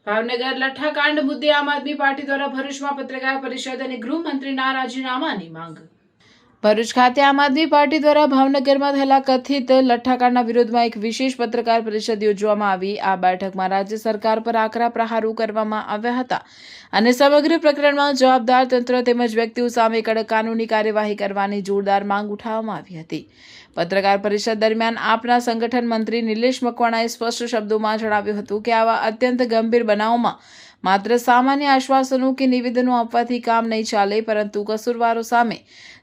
ભાવનગર લઠ્ઠાકાંડ મુદ્દે આમ આદમી પાર્ટી દ્વારા ભરૂચમાં પત્રકાર પરિષદ અને ગૃહમંત્રીના રાજીનામાની માંગ। ભરૂચ ખાતે આમ આદમી પાર્ટી દ્વારા ભાવનગરમાં થયેલા કથિત લઠ્ઠાકાંડના વિરોધમાં એક વિશેષ પત્રકાર પરિષદ યોજવામાં આવી। આ બેઠકમાં રાજ્ય સરકાર પર આકરા પ્રહારો કરવામાં આવ્યા હતા અને સમગ્ર પ્રકરણમાં જવાબદાર તંત્ર તેમજ વ્યક્તિઓ સામે કડક કાનૂની કાર્યવાહી કરવાની જોરદાર માંગ ઉઠાવવામાં આવી હતી। પત્રકાર પરિષદ દરમિયાન આપના સંગઠન મંત્રી નિલેશ મકવાણાએ સ્પષ્ટ શબ્દોમાં જણાવ્યું હતું કે આવા અત્યંત ગંભીર બનાવોમાં માત્ર સામાન્ય આશ્વાસનો કે નિવેદનો આપવાથી કામ નહીં ચાલે, પરંતુ કસૂરવારો સામે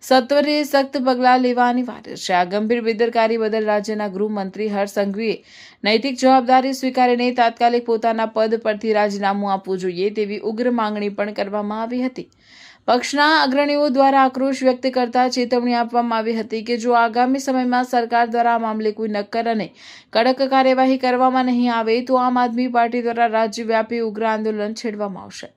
સત્વરે સખ્ત પગલાં લેવા અનિવાર્ય છે। આ ગંભીર બેદરકારી બદલ રાજ્યના ગૃહમંત્રી હર્ષ સંઘવીએ નૈતિક જવાબદારી સ્વીકારીને તાત્કાલિક પોતાના પદ પરથી રાજીનામું આપવું જોઈએ તેવી ઉગ્ર માંગણી પણ કરવામાં આવી હતી। પક્ષના અગ્રણીઓ દ્વારા આક્રોશ વ્યક્ત કરતા ચેતવણી આપવામાં આવી હતી કે જો આગામી સમયમાં સરકાર દ્વારા આ મામલે કોઈ નક્કર અને કડક કાર્યવાહી કરવામાં નહીં આવે તો આમ આદમી પાર્ટી દ્વારા રાજ્યવ્યાપી ઉગ્ર આંદોલન છેડવામાં આવશે।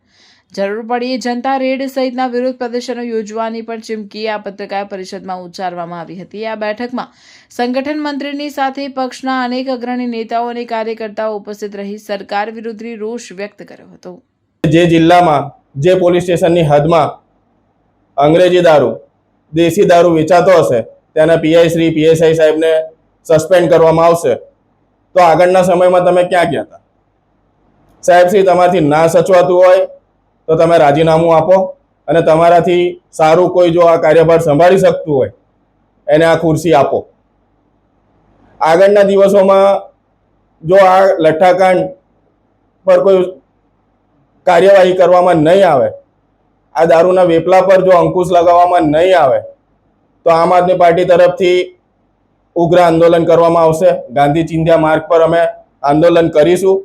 જરૂર પડીએ જનતા રેડ સહિતના વિરોધ પ્રદર્શનો યોજવાની પણ ચીમકી આ પત્રકાર પરિષદમાં ઉચ્ચારવામાં આવી હતી। આ બેઠકમાં સંગઠન મંત્રીની સાથે પક્ષના અનેક અગ્રણી નેતાઓ અને કાર્યકર્તાઓ ઉપસ્થિત રહી સરકાર વિરુદ્ધ રોષ વ્યક્ત કર્યો હતો। જે જિલ્લામાં જે પોલીસ સ્ટેશનની હદમાં અંગ્રેજી દારૂ દેશી દારૂ વેચાતો હશે ત્યાંના પીઆઈ શ્રી પીએસઆઈ સાહેબને સસ્પેન્ડ કરવામાં આવશે તો આગળના સમયમાં તમે ક્યાં ગયા હતા સાહેબ શ્રી? તમારાથી ના સચવાતું હોય તો તમે રાજીનામું આપો અને તમારાથી સારું કોઈ જો આ કાર્યભાર સંભાળી શકતું હોય એને આ ખુરશી આપો। આગળના દિવસોમાં જો આ લઠ્ઠાકાંડ પર કોઈ કાર્યવાહી કરવામાં નહીં આવે, આ દારૂના વેપલા પર જો અંકુશ લગાવવામાં નહીં આવે તો આમ આદમી પાર્ટી તરફથી ઉગ્ર આંદોલન કરવામાં આવશે। ગાંધી ચિંધ્યા માર્ગ પર અમે આંદોલન કરીશું।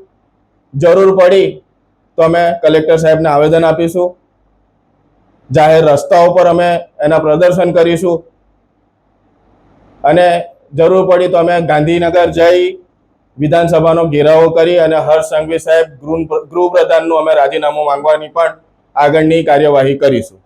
જરૂર પડી તો અમે કલેક્ટર સાહેબને આવેદન આપીશું। જાહેર રસ્તાઓ પર અમે એના પ્રદર્શન કરીશું અને જરૂર પડી તો અમે ગાંધીનગર જઈ વિધાનસભાનો ઘેરાવો કરી અને હર્ષ સંઘવી સાહેબ ગૃહપ્રધાનનું અમે રાજીનામું માંગવાની પણ આગળની કાર્યવાહી કરીશું।